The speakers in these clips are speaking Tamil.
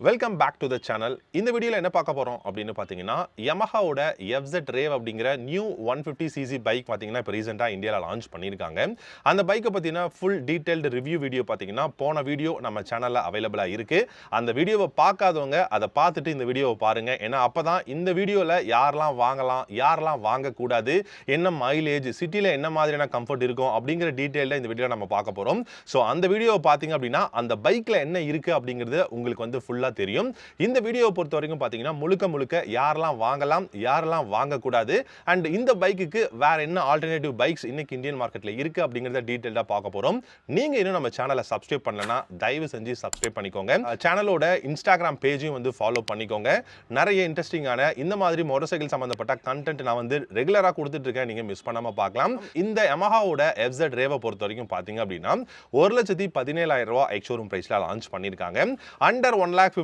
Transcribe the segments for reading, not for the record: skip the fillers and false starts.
Welcome back to the channel. இந்த வீடியோவில் என்ன பார்க்க போகிறோம் அப்படின்னு பார்த்தீங்கன்னா, யமஹாவோட FZ ரேவ் அப்படிங்கிற நியூ 150cc பைக் பார்த்தீங்கன்னா இப்போ ரீசெண்டாக இந்தியாவில் லான்ச் பண்ணியிருக்காங்க. அந்த பைக்கை பார்த்தீங்கன்னா ஃபுல் டீட்டெயில்டு ரிவ்யூ வீடியோ பார்த்தீங்கன்னா போன வீடியோ நம்ம சேனலில் அவைலபிளாக இருக்குது. அந்த வீடியோவை பார்க்காதவங்க அதை பார்த்துட்டு இந்த வீடியோவை பாருங்கள். ஏன்னா அப்போ தான் இந்த வீடியோவில் யாரெல்லாம் வாங்கலாம், யாரெல்லாம் வாங்கக்கூடாது, என்ன மைலேஜ், சிட்டியில் என்ன மாதிரியான கம்ஃபர்ட் இருக்கும் அப்படிங்கிற டீட்டெயிலில் இந்த வீடியோவில் நம்ம பார்க்க போகிறோம். ஸோ அந்த வீடியோவை பார்த்தீங்க அப்படின்னா அந்த பைக்கில் என்ன இருக்குது அப்படிங்கிறது உங்களுக்கு வந்து ஃபுல்லாக தெரியும். இந்த வீடியோவை பொறுத்த வரைக்கும் பாத்தீங்கன்னா முழுக்க யாரெல்லாம் வாங்கலாம், யாரெல்லாம் வாங்கக்கூடாது, அண்ட் இந்த பைக்குக்கு வேற என்ன ஆல்டர்னேட்டிவ் பைக்ஸ் இன்னைக்கு இந்தியன் மார்க்கெட்ல இருக்கு அப்படிங்கறத டீடைலா பார்க்க போறோம். நீங்க இன்னும் நம்ம சேனலை சப்ஸ்கிரைப் பண்ணலனா தயவு செஞ்சு சப்ஸ்கிரைப் பண்ணிக்கோங்க. சேனலோட இன்ஸ்டாகிராம் பேஜையும் வந்து ஃபாலோ பண்ணிக்கோங்க. நிறைய இன்ட்ரெஸ்டிங்கான இந்த மாதிரி மோட்டார் சைக்கிள் சம்பந்தப்பட்ட கண்டென்ட் நான் வந்து ரெகுலரா கொடுத்துட்டு இருக்கேன். நீங்க மிஸ் பண்ணாம பார்க்கலாம். இந்த யமஹாவோட FZ ரேவை பொறுத்த வரைக்கும் பாத்தீங்க அப்படின்னா 1,17,000 ரூபாய் எக்ஸ்ஷோரூம் பிரைஸ்ல லான்ச் பண்ணிருக்காங்க. அண்டர் 1,50,000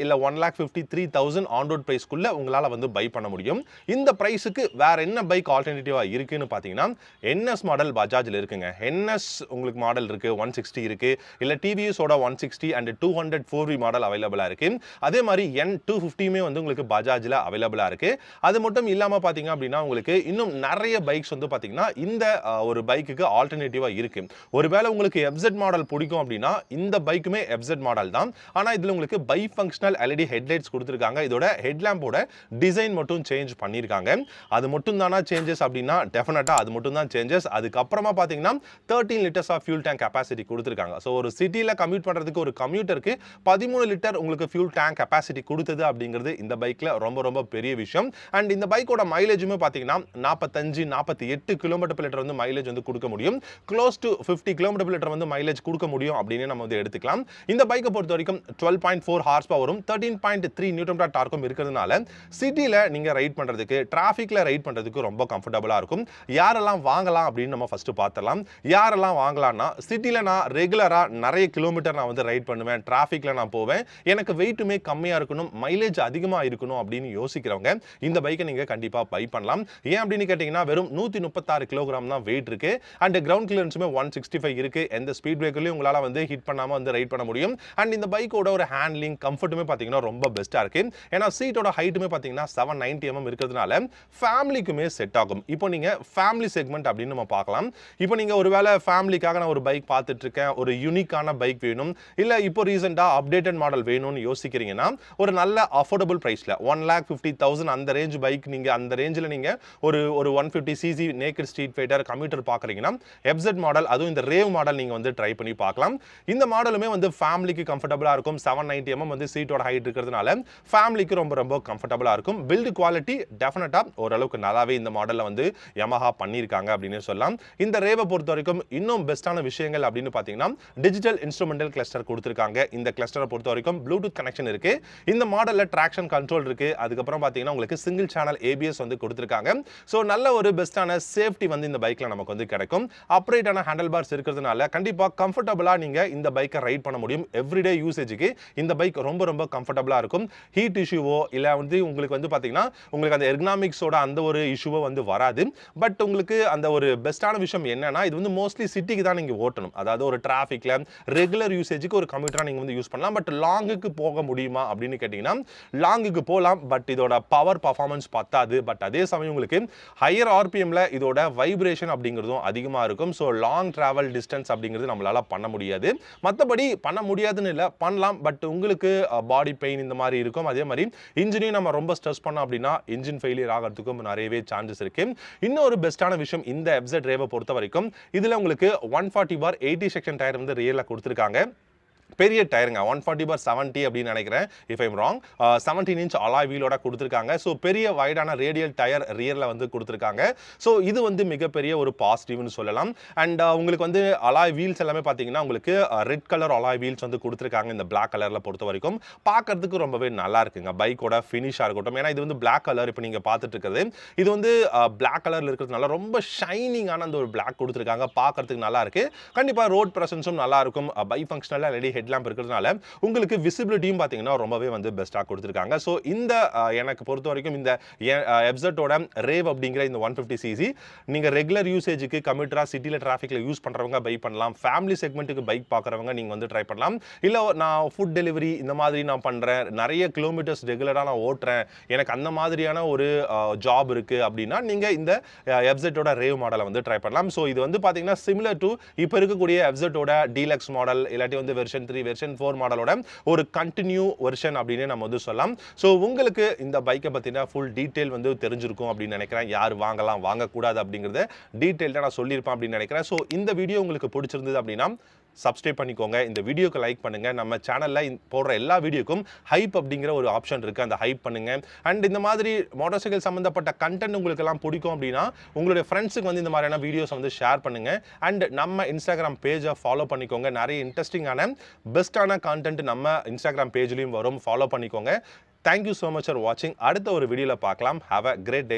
இல்ல 1,53,000 ஆன் ரோட் பிரைஸ்க்குள்ள உங்களால வந்து பை பண்ண முடியும். இந்த பிரைஸுக்கு வேற என்ன பைக் ஆல்டர்னேட்டிவா இருக்குன்னு பாத்தீங்கன்னா NS மாடல் பஜாஜ்ல இருக்குங்க. NS உங்களுக்கு மாடல் இருக்கு, 160 இருக்கு, இல்ல TVS ஓட 160 and 200 4V மாடல் அவைலபிளா இருக்கு. அதே மாதிரி N250மே வந்து உங்களுக்கு பஜாஜ்ல அவைலபிளா இருக்கு. அது மட்டும் இல்லாம பாத்தீங்க அப்படின்னா உங்களுக்கு இன்னும் நிறைய பைக்ஸ் வந்து பாத்தீங்கன்னா இந்த ஒரு பைக்குக்கு ஆல்டர்னேட்டிவா இருக்கு. ஒருவேளை உங்களுக்கு FZ மாடல் பிடிக்கும் அப்படின்னா இந்த பைக்குமே FZ மாடல் தான். ஆனா இதுல உங்களுக்கு பை ஃபங்க்ஷனல் LED ஹெட்லைட்ஸ் கொடுத்திருக்காங்க. இதோட ஹெட்லாம்போட டிசைன் மட்டும் சேஞ்ச் பண்ணிருக்காங்க. அது மட்டும் தானா சேஞ்சஸ் அப்படின்னா டெஃபினட்டா அது மட்டும் தான் சேஞ்சஸ். அதுக்கு அப்புறமா பாத்தீங்கன்னா 13 litres of fuel tank capacity கொடுத்திருக்காங்க. சோ ஒரு சிட்டில கம்யூட் பண்றதுக்கு ஒரு கம்யூட்டருக்கு 13 லிட்டர் உங்களுக்கு ஃபியூல் டேங்க் கெபாசிட்டி கொடுத்தது அப்படிங்கிறது இந்த பைக்ல ரொம்ப பெரிய விஷயம். அண்ட் இந்த பைக்கோட மைலேஜுமே பாத்தீங்கன்னா 45-48 கிலோமீட்டர் லிட்டர் வந்து மைலேஜ் வந்து கொடுக்க முடியும். க்ளோஸ் டு 50 கிலோமீட்டர் லிட்டர் வந்து மைலேஜ் கொடுக்க முடியும் அப்படின்னு நம்ம வந்து எடுத்துக்கலாம். இந்த பைக்கை பொறுத்த வரைக்கும் 12.4 ஹார்ஸ் பவரும் 13.3 நியூட்டன் மீட்டர் டார்க்கும் இருக்கிறதுனால சிட்டில நீங்க ரைட் பண்றதுக்கு, டிராஃபிக்ல ரைட் பண்றதுக்கு ரொம்ப கம்ஃபர்டபுளா இருக்கும். யாரெல்லாம் வாங்கலாம் அப்படின்னு நம்ம ஃபர்ஸ்ட் பார்த்தலாம். யாரெல்லாம் வாங்கலாம்னா சிட்டில நான் ரெகுலரா நிறைய கிலோமீட்டர் நான் வந்து ரைட் பண்ணுவேன், டிராஃபிக்ல நான் போவேன், எனக்கு வெயிட்டுமே கம்மியா இருக்கணும், மைலேஜ் அதிகமா இருக்கணும் அப்படின்னு யோசிக்கிறவங்க இந்த பைக்கை நீங்க கண்டிப்பா பை பண்ணலாம். ஏன் அப்படின்னு கேட்டீங்கன்னா வெறும் 136 கிலோகிராம் தான் வெயிட் இருக்கு. அண்ட் கிரவுண்ட் கிளியரன்ஸுமே 165 இருக்கு. எந்த ஸ்பீட் பிரேக்கர்லயும் உங்களால வந்து ஹிட் பண்ணாம வந்து ரைட் பண்ண முடியும். அண்ட் இந்த பைக்கோட ஒரு ஹேண்ட்லிங் கம்ஃபர்ட்டுமே பாத்தீங்கன்னா ரொம்ப பெஸ்டா இருக்கு. ஏன்னா சீட்டோட ஹைட்டுமே பாத்தீங்கன்னா 790 mm இருக்கிறதுனால ஃபேமிலிக்குமே செட் ஆகும். இப்போ நீங்க ஃபேமிலி செக்மெண்ட் அப்படின்னு நம்ம பார்க்கலாம். இப்போ நீங்க ஒருவேளை ஃபேமிலிக்காக நான் ஒரு பைக் பார்த்துட்டு இருக்கேன், ஒரு யூனிக்கான பைக் வேணும், இல்ல இப்போ ரீசெண்டா அப்டேட்டட் மாடல் வேணும்னு யோசிக்கிறீங்கன்னா ஒரு நல்ல அஃபோர்டபுள் பிரைஸ்ல 1,50,000 அந்த ரேஞ்ச் பைக் நீங்க அந்த ரேஞ்சில் நீங்க ஒரு 150cc naked street fighter computer பார்க்குறீங்கன்னா FZ மாடல், அதுவும் இந்த ரேவ் மாடல் நீங்க வந்து ட்ரை பண்ணி பார்க்கலாம். இந்த மாடலுமே வந்து ஃபேமிலிக்கு கம்ஃபர்டபுளா இருக்கும். 790 mm வந்து சீட்டோட ஹைட் இருக்கிறதுனால ஃபேமிலிக்கு ரொம்ப கம்ஃபர்டபுளா இருக்கும். பில்ட் குவாலிட்டி டெஃபினட்டா ஓரளவுக்கு நல்லாவே இந்த மாடல்ல வந்து யமஹா பண்ணியிருக்காங்க அப்படின்னு சொல்லலாம். இந்த ரேவை பொறுத்த வரைக்கும் இன்னும் பெஸ்டான விஷயங்கள் அப்படின்னு பார்த்தீங்கன்னா டிஜிட்டல் இன்ஸ்ட்ருமெண்டல் கிளஸ்டர் கொடுத்திருக்காங்க. இந்த கிளஸ்டரை பொறுத்த வரைக்கும் ப்ளூடூத் கனெக்ஷன் இருக்கு. இந்த மாடல்ல ட்ராக்ஷன் கண்ட்ரோல் இருக்கு. அதுக்கப்புறம் பார்த்தீங்கன்னா உங்களுக்கு சிங்கிள் சேனல் ABS வந்து கொடுத்திருக்காங்க. ஸோ நல்ல ஒரு பெஸ்டான சேஃப்டி வந்து இந்த பைக்ல நமக்கு வந்து கிடைக்கும். அப்ரைட்டான ஹேண்டில் பார்ஸ் இருக்கிறதுனால கண்டிப்பா கம்ஃபர்டபுளா நீங்க இந்த பைக்கை ரைட் பண்ண முடியும். எவ்ரிடே யூசேஜுக்கு இந்த பைக் ரொம்ப கம்ஃபர்டபுளா இருக்கும். ஹீட் இஷ்யூவோ இல்ல வந்து உங்களுக்கு வந்து பாத்தீங்கன்னா உங்களுக்கு அந்த எர்கனாமிக்ஸோட அந்த ஒரு இஷ்யூவோ வந்து வராது. பட் உங்களுக்கு அந்த ஒரு பெஸ்டான விஷயம் என்னன்னா இது வந்து மோஸ்ட்லி சிட்டிக்கு தான் நீங்க ஓட்டணும். அதாவது ஒரு டிராஃபிக்ல ரெகுலர் யூசேஜுக்கு ஒரு கம்யூட்டரா நீங்க வந்து யூஸ் பண்ணலாம். பட் லாங்குக்கு போக முடியுமா அப்படின்னு கேட்டீங்கன்னா லாங்குக்கு போகலாம். பட் இதோட பவர் பர்ஃபார்மன்ஸ் பத்தாது. பட் அதே சமயம் உங்களுக்கு ஹையர் RPMல இதோட வைப்ரேஷன் அப்படிங்கிறதும் அதிகமா இருக்கும். ஸோ லாங் டிராவல் டிஸ்டன்ஸ் அப்படிங்கிறது நம்மளால பண்ண முடியாது. மற்றபடி பண்ண முடியாதுன்னு இல்லை, பண்ணலாம். பட் உங்களுக்கு பாடி பெயின் இந்த மாதிரி இருக்கும். அதே மாதிரி இன்ஜினையும் நம்ம ரொம்ப ஸ்ட்ரெஸ் பண்ணோம் அப்படின்னா இன்ஜின் ஃபெயிலியர் ஆகிறதுக்கும் நிறையவே சான்சஸ் இருக்கு. இன்னொரு பெஸ்டான விஷயம் இந்த FZ ரேவை பொறுத்த வரைக்கும் இதுல உங்களுக்கு 140/80 செக்ஷன் டயர் வந்து ரியர்ல கொடுத்திருக்காங்க. பெரிய டயருங்க, 140/70 அப்படின்னு நினைக்கிறேன், if I'm wrong. 17 inch alloy வீலோட கொடுத்திருக்காங்க. ஸோ பெரிய வைடான ரேடியல் டயர் ரியர்ல வந்து கொடுத்திருக்காங்க. ஸோ இது வந்து மிகப்பெரிய ஒரு பாசிட்டிவ்னு சொல்லலாம். அண்ட் உங்களுக்கு வந்து அலாய் வீல்ஸ் எல்லாமே பார்த்தீங்கன்னா உங்களுக்கு ரெட் கலர் அலாய் வீல்ஸ் வந்து கொடுத்திருக்காங்க. இந்த பிளாக் கலர்ல பொறுத்த வரைக்கும் பார்க்கறதுக்கு ரொம்பவே நல்லா இருக்குங்க. பைக்கோட ஃபினிஷா இருக்கட்டும், ஏன்னா இது வந்து பிளாக் கலர் இப்போ நீங்க பார்த்துட்டு இருக்கிறது இது வந்து பிளாக் கலர்ல இருக்கிறதுனால ரொம்ப ஷைனிங்கான அந்த ஒரு பிளாக் கொடுத்திருக்காங்க. பார்க்கறதுக்கு நல்லா இருக்கு. கண்டிப்பா ரோட் பிரசன்ஸும் நல்லா இருக்கும். பை ஃபங்க்ஷனல் LED ஹெட்லாம்ப் இருக்கிறதுனால உங்களுக்கு விசிபிலிட்டியும் பார்த்தீங்கன்னா ரொம்பவே வந்து பெஸ்ட்டாக கொடுத்துருக்காங்க. ஸோ இந்த எனக்கு பொறுத்த வரைக்கும் இந்த எஃப்செட்டோட ரேவ் அப்படிங்கிற இந்த 150cc நீங்கள் ரெகுலர் யூசேஜுக்கு கம்யூட்டராக சிட்டியில் டிராஃபிக்கில் யூஸ் பண்ணுறவங்க பை பண்ணலாம். ஃபேமிலி செக்மெண்ட்டுக்கு பைக் பார்க்குறவங்க நீங்கள் வந்து ட்ரை பண்ணலாம். இல்லை நான் ஃபுட் டெலிவரி இந்த மாதிரி நான் பண்ணுறேன், நிறைய கிலோமீட்டர்ஸ் ரெகுலராக நான் ஓட்டுறேன், எனக்கு அந்த மாதிரியான ஒரு ஜாப் இருக்குது அப்படின்னா நீங்கள் இந்த எஃப்செட்டோட ரேவ் மாடலை வந்து ட்ரை பண்ணலாம். ஸோ இது வந்து பார்த்தீங்கன்னா சிமிலர் டு இப்போ இருக்கக்கூடிய எஃப்செட்டோட டீலக்ஸ் மாடல் இல்லாட்டி வந்து வெர்ஷன் 3 வெர்ஷன் 4 மாடலோட ஒரு கண்டினியூ வெர்ஷன் அப்படின்னு நம்ம வந்து சொல்லலாம். ஸோ உங்களுக்கு இந்த பைக்கை பற்றின ஃபுல் டீட்டெயில் வந்து தெரிஞ்சிருக்கும் அப்படின்னு நினைக்கிறேன். யார் வாங்கலாம் வாங்கக்கூடாது அப்படிங்கிறத டீட்டெயில்டாக நான் சொல்லியிருப்பேன் அப்படின்னு நினைக்கிறேன். ஸோ இந்த வீடியோ உங்களுக்கு பிடிச்சிருந்தது அப்படின்னா சப்ஸ்கிரைப் பண்ணிக்கோங்க. இந்த வீடியோக்கு லைக் பண்ணுங்க. நம்ம சேனல்ல போடுற எல்லா வீடியோக்கும் ஹைப் அப்படிங்கிற ஒரு ஆப்ஷன் இருக்கு. அந்த ஹைப் பண்ணுங்க. அண்ட் இந்த மாதிரி மோட்டார் சைக்கிள் சம்பந்தப்பட்ட கண்டென்ட் உங்களுக்கு எல்லாம் பிடிக்கும் அப்படின்னா உங்களுடைய ஃப்ரெண்ட்ஸுக்கு வந்து இந்த மாதிரியான வீடியோஸ் வந்து ஷேர் பண்ணுங்க. அண்ட் நம்ம இன்ஸ்டாகிராம் பேஜை ஃபாலோ பண்ணிக்கோங்க. நிறைய இன்ட்ரெஸ்டிங்கான பெஸ்டான கான்டென்ட் நம்ம இன்ஸ்டாகிராம் பேஜ்லயும் வரும். ஃபாலோ பண்ணிக்கோங்க. தேங்க்யூ ஸோ மச் ஃபார் வாட்சிங். அடுத்த ஒரு வீடியோவில் பார்க்கலாம். Have a great day.